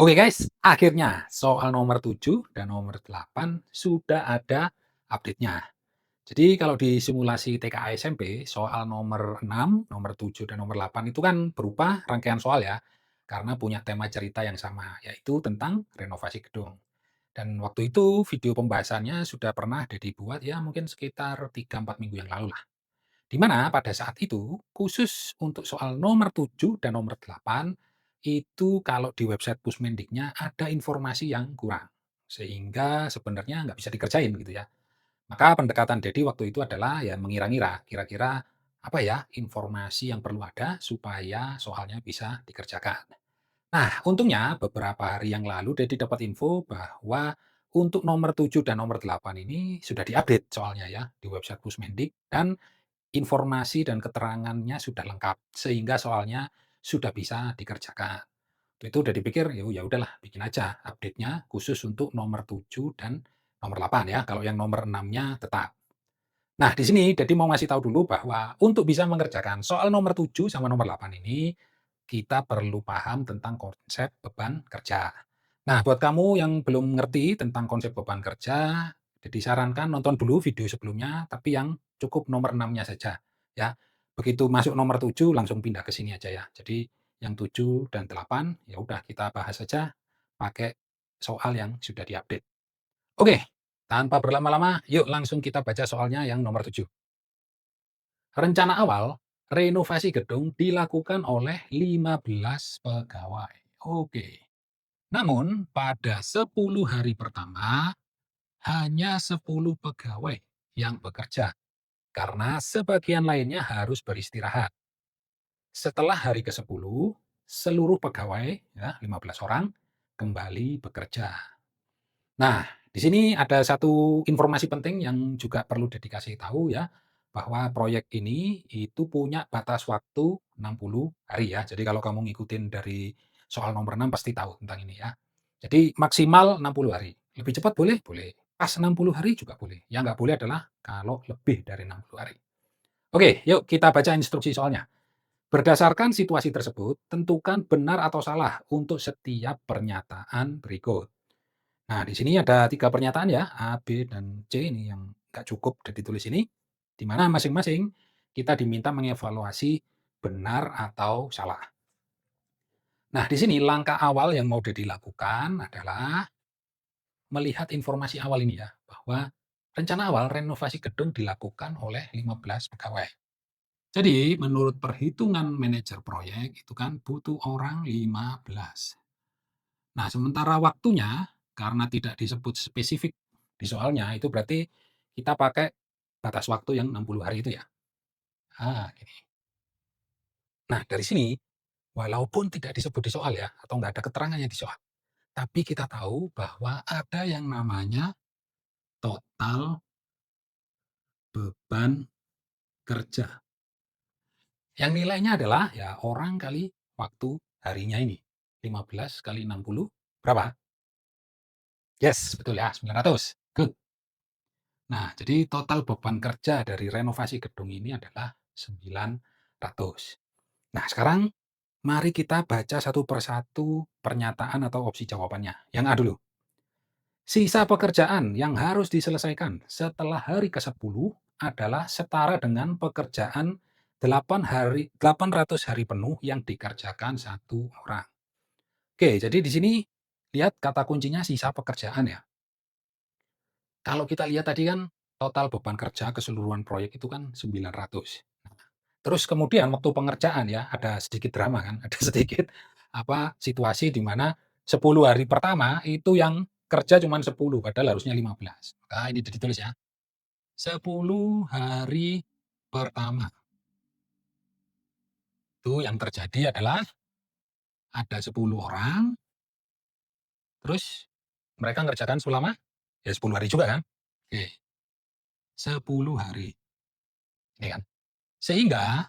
Oke guys, akhirnya soal nomor 7 dan nomor 8 sudah ada update-nya. Jadi kalau di simulasi TKA SMP, soal nomor 6, nomor 7, dan nomor 8 itu kan berupa rangkaian soal ya, karena punya tema cerita yang sama, yaitu tentang renovasi gedung. Dan waktu itu video pembahasannya sudah pernah dibuat ya mungkin sekitar 3-4 minggu yang lalu lah. Di mana pada saat itu, khusus untuk soal nomor 7 dan nomor 8 itu kalau di website Pusmendiknya ada informasi yang kurang. Sehingga sebenarnya nggak bisa dikerjain gitu ya. Maka pendekatan Dedi waktu itu adalah ya mengira-ngira, kira-kira apa ya informasi yang perlu ada supaya soalnya bisa dikerjakan. Nah, untungnya beberapa hari yang lalu Dedi dapat info bahwa untuk nomor 7 dan nomor 8 ini sudah diupdate soalnya ya di website Pusmendik dan informasi dan keterangannya sudah lengkap, sehingga soalnya sudah bisa dikerjakan. Itu udah dipikir, ya udahlah bikin aja update-nya khusus untuk nomor 7 dan nomor 8 ya, kalau yang nomor 6-nya tetap. Nah, di sini jadi mau ngasih tahu dulu bahwa untuk bisa mengerjakan soal nomor 7 sama nomor 8 ini, kita perlu paham tentang konsep beban kerja. Nah, buat kamu yang belum ngerti tentang konsep beban kerja, jadi sarankan nonton dulu video sebelumnya, tapi yang cukup nomor 6-nya saja, ya. Begitu masuk nomor 7 langsung pindah ke sini aja ya. Jadi yang 7 dan 8, ya udah kita bahas saja pakai soal yang sudah diupdate. Oke, tanpa berlama-lama, yuk langsung kita baca soalnya yang nomor 7. Rencana awal, renovasi gedung dilakukan oleh 15 pegawai. Oke. Namun, pada 10 hari pertama, hanya 10 pegawai yang bekerja, karena sebagian lainnya harus beristirahat. Setelah hari ke-10, seluruh pegawai, ya 15 orang, kembali bekerja. Nah, di sini ada satu informasi penting yang juga perlu dikasih tahu ya, bahwa proyek ini itu punya batas waktu 60 hari ya. Jadi kalau kamu ngikutin dari soal nomor 6 pasti tahu tentang ini ya. Jadi maksimal 60 hari. Lebih cepat boleh? Boleh. Pas 60 hari juga boleh. Yang nggak boleh adalah kalau lebih dari 60 hari. Oke, yuk kita baca instruksi soalnya. Berdasarkan situasi tersebut, tentukan benar atau salah untuk setiap pernyataan berikut. Nah, di sini ada 3 pernyataan ya, A, B, dan C ini yang nggak cukup udah ditulis ini, di mana masing-masing kita diminta mengevaluasi benar atau salah. Nah, di sini langkah awal yang mau dilakukan adalah melihat informasi awal ini ya, bahwa rencana awal renovasi gedung dilakukan oleh 15 pegawai. Jadi, menurut perhitungan manajer proyek itu kan butuh orang 15. Nah, sementara waktunya, karena tidak disebut spesifik di soalnya, itu berarti kita pakai batas waktu yang 60 hari itu ya. Gini. Nah, dari sini, walaupun tidak disebut di soal ya, atau nggak ada keterangannya di soal, tapi kita tahu bahwa ada yang namanya total beban kerja. Yang nilainya adalah ya orang kali waktu harinya ini. 15 kali 60, berapa? Yes, betul ya, 900. Good. Nah, jadi total beban kerja dari renovasi gedung ini adalah 900. Nah, sekarang mari kita baca satu persatu pernyataan atau opsi jawabannya. Yang A dulu. Sisa pekerjaan yang harus diselesaikan setelah hari ke-10 adalah setara dengan pekerjaan 800 hari penuh yang dikerjakan satu orang. Oke, jadi di sini lihat kata kuncinya sisa pekerjaan ya. Kalau kita lihat tadi kan total beban kerja keseluruhan proyek itu kan 900. Terus kemudian waktu pengerjaan ya ada sedikit drama kan, ada sedikit situasi di mana 10 hari pertama itu yang kerja cuma 10 padahal harusnya 15. Maka ini ditulis ya. 10 hari pertama. Itu yang terjadi adalah ada 10 orang, terus mereka ngerjakan selama ya 10 hari juga kan. Oke, 10 hari. Ini kan. Sehingga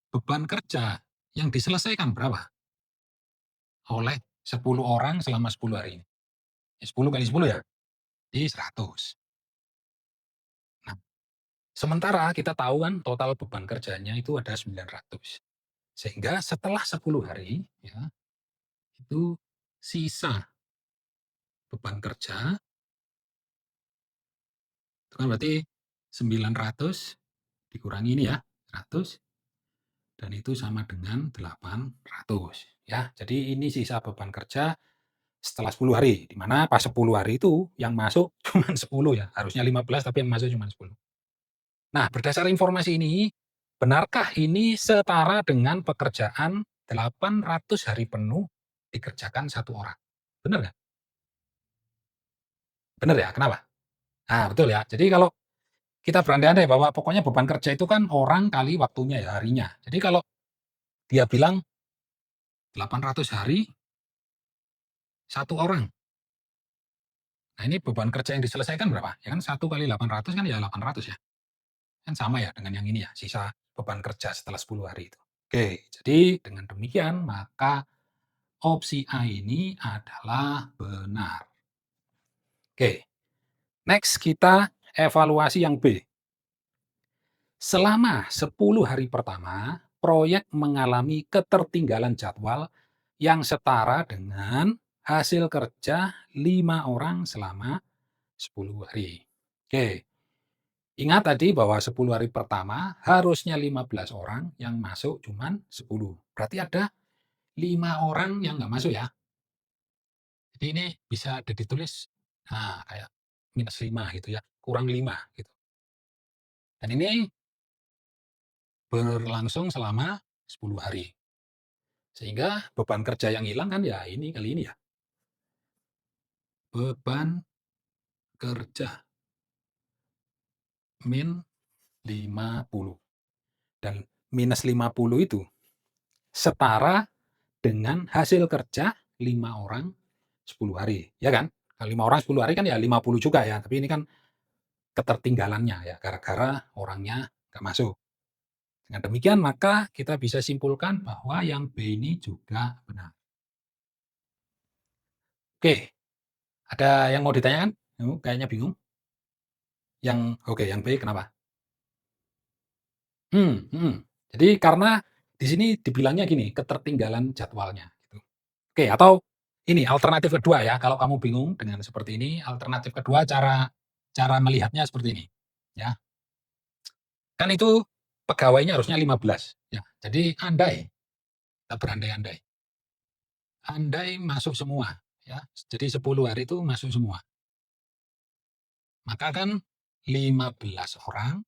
beban kerja yang diselesaikan berapa? Oleh 10 orang selama 10 hari ini. 10 kali 10 ya? Jadi 100. Nah, sementara kita tahu kan total beban kerjanya itu ada 900. Sehingga setelah 10 hari ya, itu sisa beban kerja, itu kan berarti 900 dikurangi ini ya, 100 dan itu sama dengan 800 ya. Jadi ini sisa beban kerja setelah 10 hari, di mana pas 10 hari itu yang masuk cuma 10 ya, harusnya 15 tapi yang masuk cuma 10. Nah, berdasar informasi ini, benarkah ini setara dengan pekerjaan 800 hari penuh dikerjakan satu orang? Benar nggak? Benar ya? Kenapa? Nah, betul ya. Jadi kalau kita berandai-andai bahwa pokoknya beban kerja itu kan orang kali waktunya ya, harinya. Jadi kalau dia bilang 800 hari, satu orang. Nah, ini beban kerja yang diselesaikan berapa? Ya kan 1 kali 800 kan ya 800 ya. Kan sama ya dengan yang ini ya, sisa beban kerja setelah 10 hari itu. Oke, jadi dengan demikian maka opsi A ini adalah benar. Oke, next kita evaluasi yang B. Selama 10 hari pertama, proyek mengalami ketertinggalan jadwal yang setara dengan hasil kerja 5 orang selama 10 hari. Oke, ingat tadi bahwa 10 hari pertama harusnya 15 orang, yang masuk cuman 10. Berarti ada 5 orang yang nggak masuk ya. Jadi ini bisa ada ditulis, nah kayak -5 gitu ya, kurang 5 gitu. Dan ini berlangsung selama 10 hari. Sehingga beban kerja yang hilang kan ya ini kali ini ya, beban kerja min 50. Dan minus 50 itu setara dengan hasil kerja 5 orang 10 hari, ya kan? Kalau 5 orang 10 hari kan ya 50 juga ya, tapi ini kan ketertinggalannya ya, gara-gara orangnya nggak masuk. Dengan demikian maka kita bisa simpulkan bahwa yang B ini juga benar. Oke, ada yang mau ditanyakan? Kayaknya bingung. Oke, yang B kenapa? Mhm. Jadi karena di sini dibilangnya gini, ketertinggalan jadwalnya gitu. Oke, atau ini alternatif kedua ya, kalau kamu bingung dengan seperti ini, alternatif kedua cara cara melihatnya seperti ini, ya. Kan itu pegawainya harusnya 15 ya. Jadi andai, kita berandai-andai, andai masuk semua ya, jadi 10 hari itu masuk semua, maka kan 15 orang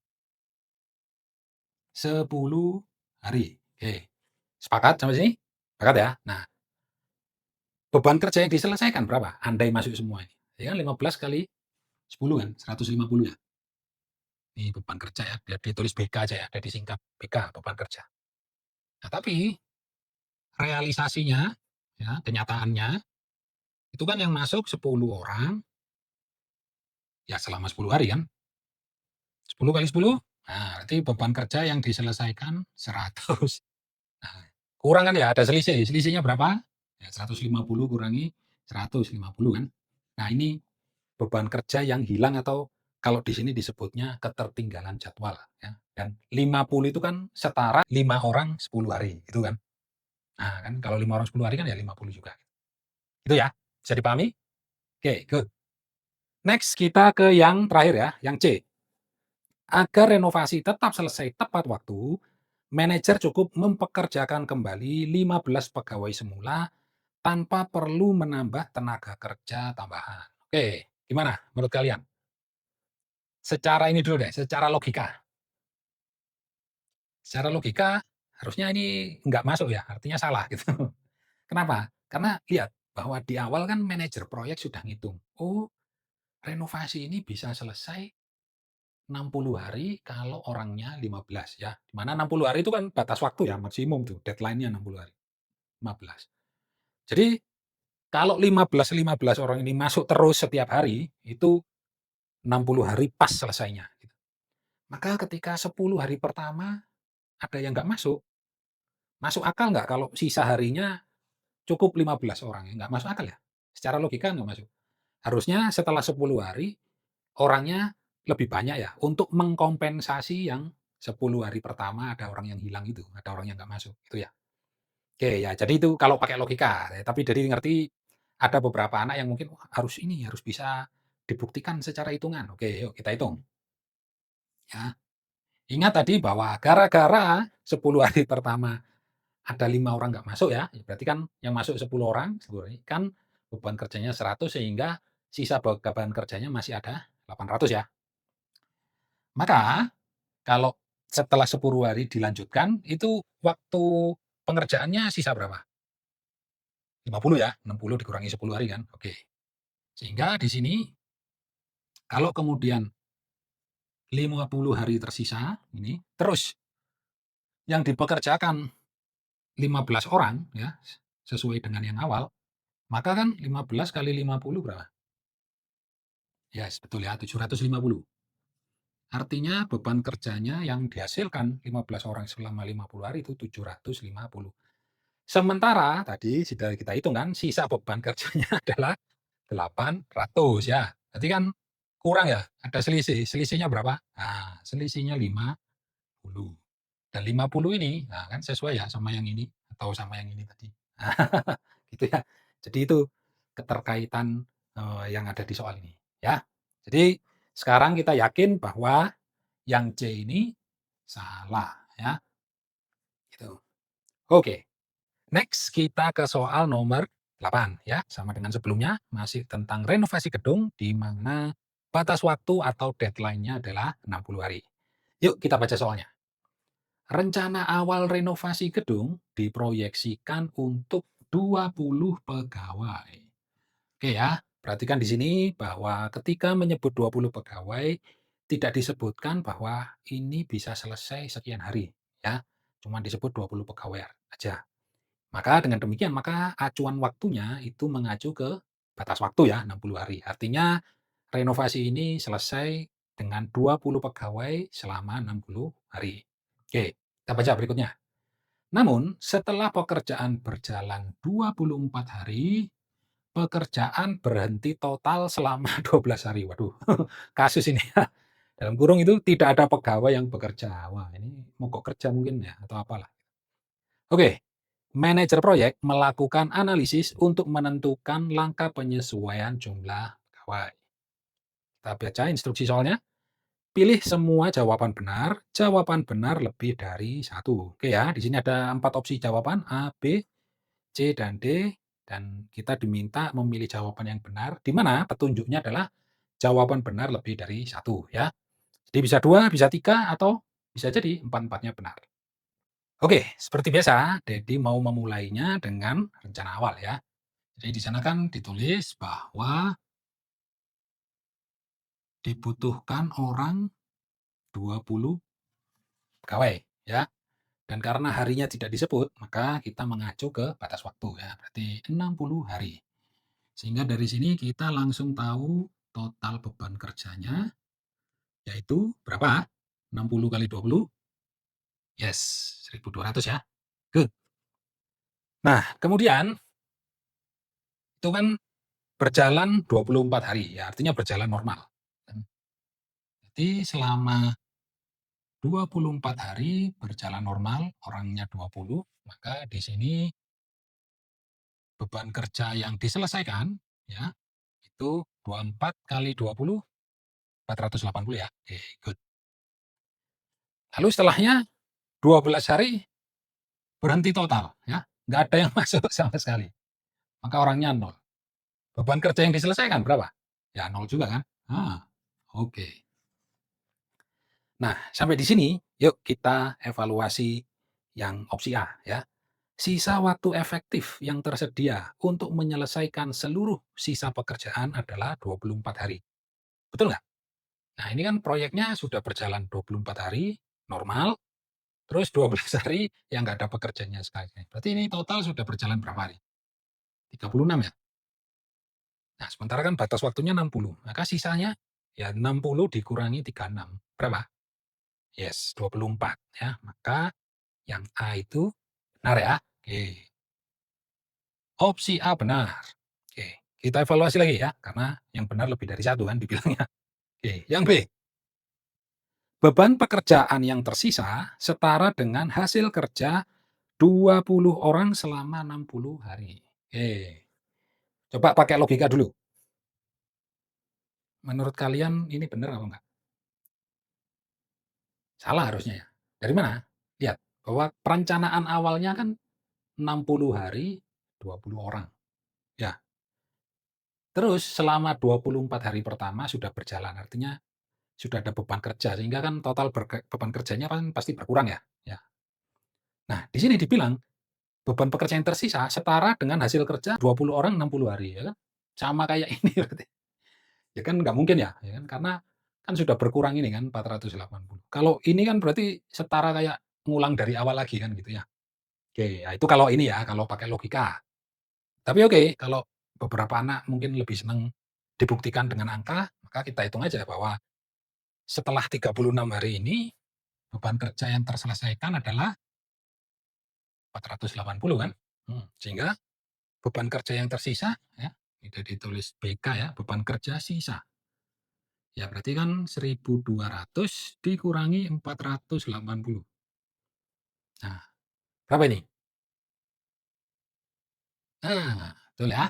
10 hari. Oke, sepakat sampai sini? Sepakat ya? Nah, beban kerja yang diselesaikan berapa? Andai masuk semua ini. Ya kan 15 kali 10 kan, 150 ya. Ini beban kerja ya, dia ditulis BK aja ya, dia disingkat BK, beban kerja. Nah, tapi realisasinya, ya, kenyataannya, itu kan yang masuk 10 orang, ya selama 10 hari kan, 10 kali 10, nah berarti beban kerja yang diselesaikan 100. Nah, kurang kan ya, ada selisih, selisihnya berapa? Ya 150 kurangi 150 kan. Nah ini beban kerja yang hilang atau kalau di sini disebutnya ketertinggalan jadwal ya. Dan 50 itu kan setara 5 orang 10 hari gitu kan. Nah kan kalau 5 orang 10 hari kan ya 50 juga. Itu ya, bisa dipahami? Oke, good. Next kita ke yang terakhir ya, yang C. Agar renovasi tetap selesai tepat waktu, manajer cukup mempekerjakan kembali 15 pegawai semula tanpa perlu menambah tenaga kerja tambahan. Oke, gimana menurut kalian? Secara ini dulu deh, secara logika. Secara logika harusnya ini nggak masuk ya, artinya salah gitu. Kenapa? Karena lihat bahwa di awal kan manajer proyek sudah ngitung, oh renovasi ini bisa selesai 60 hari kalau orangnya 15 ya. Di mana 60 hari itu kan batas waktu ya, maksimum tuh deadline-nya 60 hari, 15. Jadi kalau 15 orang ini masuk terus setiap hari, itu 60 hari pas selesainya gitu. Maka ketika 10 hari pertama ada yang nggak masuk, masuk akal nggak kalau sisa harinya cukup 15 orang? Ya nggak masuk akal ya? Secara logika nggak masuk. Harusnya setelah 10 hari, orangnya lebih banyak ya, untuk mengkompensasi yang 10 hari pertama ada orang yang hilang itu, ada orang yang nggak masuk, itu ya. Oke ya, jadi itu kalau pakai logika, tapi jadi ngerti ada beberapa anak yang mungkin, "Wah, harus bisa dibuktikan secara hitungan." Oke, yuk kita hitung, ya. Ingat tadi bahwa gara-gara 10 hari pertama ada 5 orang nggak masuk ya, berarti kan yang masuk 10 orang, 10 hari, kan beban kerjanya 100 sehingga sisa beban kerjanya masih ada 800 ya. Maka kalau setelah 10 hari dilanjutkan, itu waktu pengerjaannya sisa berapa? 50 ya, 60 dikurangi 10 hari kan, oke. Sehingga di sini kalau kemudian 50 hari tersisa ini, terus yang dipekerjakan 15 orang ya, sesuai dengan yang awal, maka kan 15 kali 50 berapa? Yes, betul ya, 750. Artinya beban kerjanya yang dihasilkan 15 orang selama 50 hari itu 750. Sementara tadi sudah kita hitung kan, sisa beban kerjanya adalah 800 ya. Berarti kan kurang ya, ada selisih. Selisihnya berapa? Nah, selisihnya 50. Dan 50 ini, nah kan sesuai ya sama yang ini atau sama yang ini tadi. Gitu ya. Jadi itu keterkaitan, yang ada di soal ini, ya. Jadi sekarang kita yakin bahwa yang C ini salah, ya, gitu. Oke, next kita ke soal nomor 8 ya, sama dengan sebelumnya, masih tentang renovasi gedung di mana batas waktu atau deadline-nya adalah 60 hari. Yuk kita baca soalnya. Rencana awal renovasi gedung diproyeksikan untuk 20 pegawai. Oke ya, perhatikan di sini bahwa ketika menyebut 20 pegawai, tidak disebutkan bahwa ini bisa selesai sekian hari, ya. Cuma disebut 20 pegawai aja. Maka dengan demikian, maka acuan waktunya itu mengacu ke batas waktu ya, 60 hari. Artinya renovasi ini selesai dengan 20 pegawai selama 60 hari. Oke, kita baca berikutnya. Namun, setelah pekerjaan berjalan 24 hari, pekerjaan berhenti total selama 12 hari. Waduh, kasus ini ya. Dalam kurung itu tidak ada pegawai yang bekerja. Wah, ini mogok kerja mungkin ya atau apalah. Oke, manajer proyek melakukan analisis untuk menentukan langkah penyesuaian jumlah pegawai. Kita baca instruksi soalnya. Pilih semua jawaban benar lebih dari satu. Oke ya, di sini ada 4 opsi jawaban A, B, C, dan D. Dan kita diminta memilih jawaban yang benar, di mana petunjuknya adalah jawaban benar lebih dari satu ya. Jadi bisa 2, bisa 3, atau bisa jadi empat-empatnya benar. Oke, seperti biasa, Dedi mau memulainya dengan rencana awal ya. Jadi di sana kan ditulis bahwa dibutuhkan orang 20 pegawai ya. Dan karena harinya tidak disebut, maka kita mengacu ke batas waktu ya, berarti 60 hari. Sehingga dari sini kita langsung tahu total beban kerjanya, yaitu berapa? 60 kali 20, yes, 1.200 ya. Good. Nah, kemudian itu kan berjalan 24 hari, ya artinya berjalan normal. Jadi selama 24 hari berjalan normal, orangnya 20, maka di sini beban kerja yang diselesaikan ya itu 24 kali 20, 480 ya. Oke, good. Lalu setelahnya 12 hari berhenti total ya, nggak ada yang masuk sama sekali. Maka orangnya nol. Beban kerja yang diselesaikan berapa? Ya nol juga kan? Oke. Nah, sampai di sini yuk kita evaluasi yang opsi A ya. Sisa waktu efektif yang tersedia untuk menyelesaikan seluruh sisa pekerjaan adalah 24 hari. Betul nggak? Nah, ini kan proyeknya sudah berjalan 24 hari, normal, terus 12 hari yang nggak ada pekerjaannya sekali. Berarti ini total sudah berjalan berapa hari? 36 ya? Nah, sementara kan batas waktunya 60, maka sisanya ya 60 dikurangi 36. Berapa? Yes, 24 ya. Maka yang A itu benar ya. Oke. Opsi A benar. Oke, kita evaluasi lagi ya, karena yang benar lebih dari satu kan dibilangnya. Oke, yang B. Beban pekerjaan yang tersisa setara dengan hasil kerja 20 orang selama 60 hari. Oke. Coba pakai logika dulu. Menurut kalian ini benar apa enggak? Salah harusnya ya. Dari mana? Lihat, bahwa perencanaan awalnya kan 60 hari, 20 orang. Ya, terus selama 24 hari pertama sudah berjalan, artinya sudah ada beban kerja, sehingga kan total beban kerjanya kan pasti berkurang ya. Ya. Nah, di sini dibilang beban pekerja yang tersisa setara dengan hasil kerja 20 orang 60 hari, ya kan? Sama kayak ini berarti. Ya kan nggak mungkin ya kan? Karena kan sudah berkurang ini kan 480. Kalau ini kan berarti setara kayak ngulang dari awal lagi kan gitu ya. Oke, ya itu kalau ini ya, kalau pakai logika. Tapi oke, kalau beberapa anak mungkin lebih senang dibuktikan dengan angka, maka kita hitung aja bahwa setelah 36 hari ini, beban kerja yang terselesaikan adalah 480 kan. Sehingga beban kerja yang tersisa ya, itu ditulis BK ya, beban kerja sisa. Ya berarti kan 1.200 dikurangi 480. Nah, berapa ini? Nah, betul ya,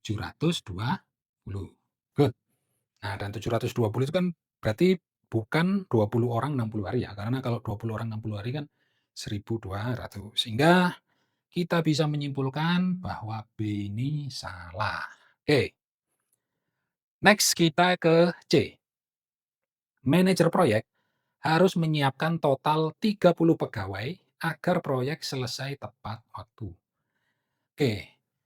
720. Good. Nah, dan 720 itu kan berarti bukan 20 orang 60 hari ya, karena kalau 20 orang 60 hari kan 1.200. Sehingga kita bisa menyimpulkan bahwa B ini salah. Oke, next kita ke C. Manajer proyek harus menyiapkan total 30 pegawai agar proyek selesai tepat waktu. Oke,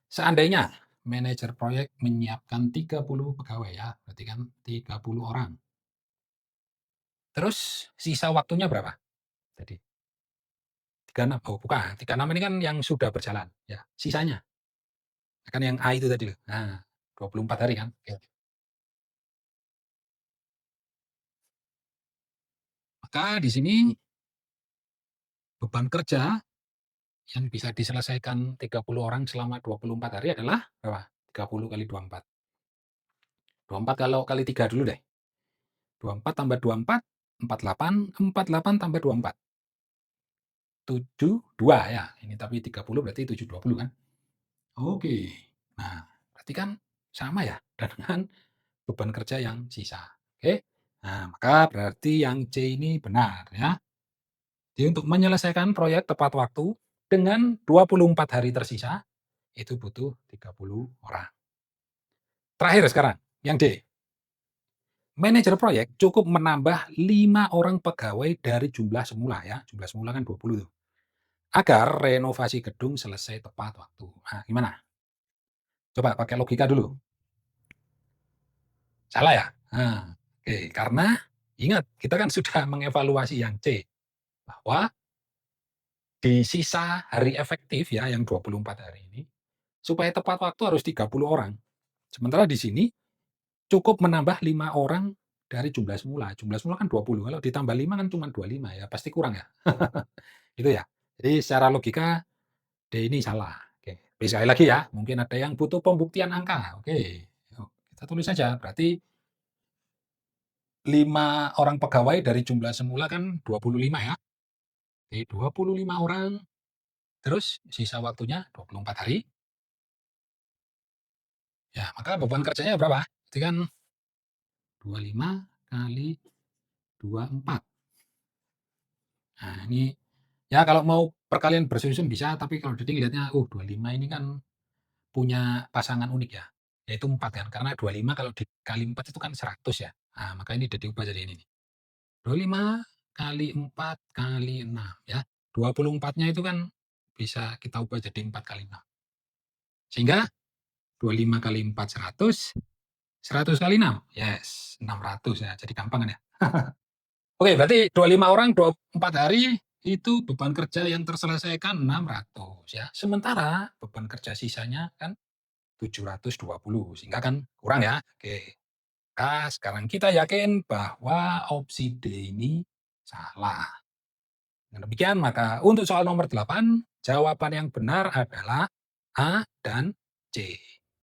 seandainya manajer proyek menyiapkan 30 pegawai ya, berarti kan 30 orang. Terus sisa waktunya berapa? Tadi 36. Oh, bukan. 36 ini kan yang sudah berjalan ya. Sisanya kan yang A itu tadi loh. Nah, 24 hari kan. Oke. Maka di sini beban kerja yang bisa diselesaikan 30 orang selama 24 hari adalah berapa? 30 kali 24. 24 kalau kali 3 dulu deh. 24 tambah 24, 48, 48 tambah 24. 72 ya. Ini tapi 30 berarti 720 kan. Oke. Nah, berarti kan sama ya dengan beban kerja yang sisa. Oke. Nah, maka berarti yang C ini benar ya. Jadi untuk menyelesaikan proyek tepat waktu dengan 24 hari tersisa, itu butuh 30 orang. Terakhir sekarang, yang D. Manajer proyek cukup menambah 5 orang pegawai dari jumlah semula ya. Jumlah semula kan 20 tuh. Agar renovasi gedung selesai tepat waktu. Nah, gimana? Coba pakai logika dulu. Salah ya? Nah, oke. Karena ingat, kita kan sudah mengevaluasi yang C. Bahwa di sisa hari efektif ya, yang 24 hari ini, supaya tepat waktu harus 30 orang. Sementara di sini cukup menambah 5 orang dari jumlah semula. Jumlah semula kan 20, kalau ditambah 5 kan cuma 25 ya, pasti kurang ya. Itu ya. Jadi secara logika D ini salah. Oke. Tapi sekali lagi ya, mungkin ada yang butuh pembuktian angka. Oke. Yuk, kita tulis saja. Berarti 5 orang pegawai dari jumlah semula kan 25 ya. Oke, 25 orang, terus sisa waktunya 24 hari. Ya, maka beban kerjanya berapa? Berarti kan 25 kali 24. Nah, ini ya kalau mau perkalian bersusun bisa, tapi kalau jadi lihatnya, 25 ini kan punya pasangan unik ya, yaitu 4 kan, karena 25 kalau dikali 4 itu kan 100 ya. Nah, maka ini udah diubah jadi ini nih. 25 kali 4 kali 6 ya. 24-nya itu kan bisa kita ubah jadi 4 kali 6. Sehingga 25 kali 4 100, 100 kali 6, yes, 600 ya, jadi gampang kan ya. Oke, berarti 25 orang 24 hari itu beban kerja yang terselesaikan 600 ya. Sementara beban kerja sisanya kan 720, sehingga kan kurang ya. Oke. Nah, sekarang kita yakin bahwa opsi D ini salah. Dengan demikian, maka untuk soal nomor 8, jawaban yang benar adalah A dan C.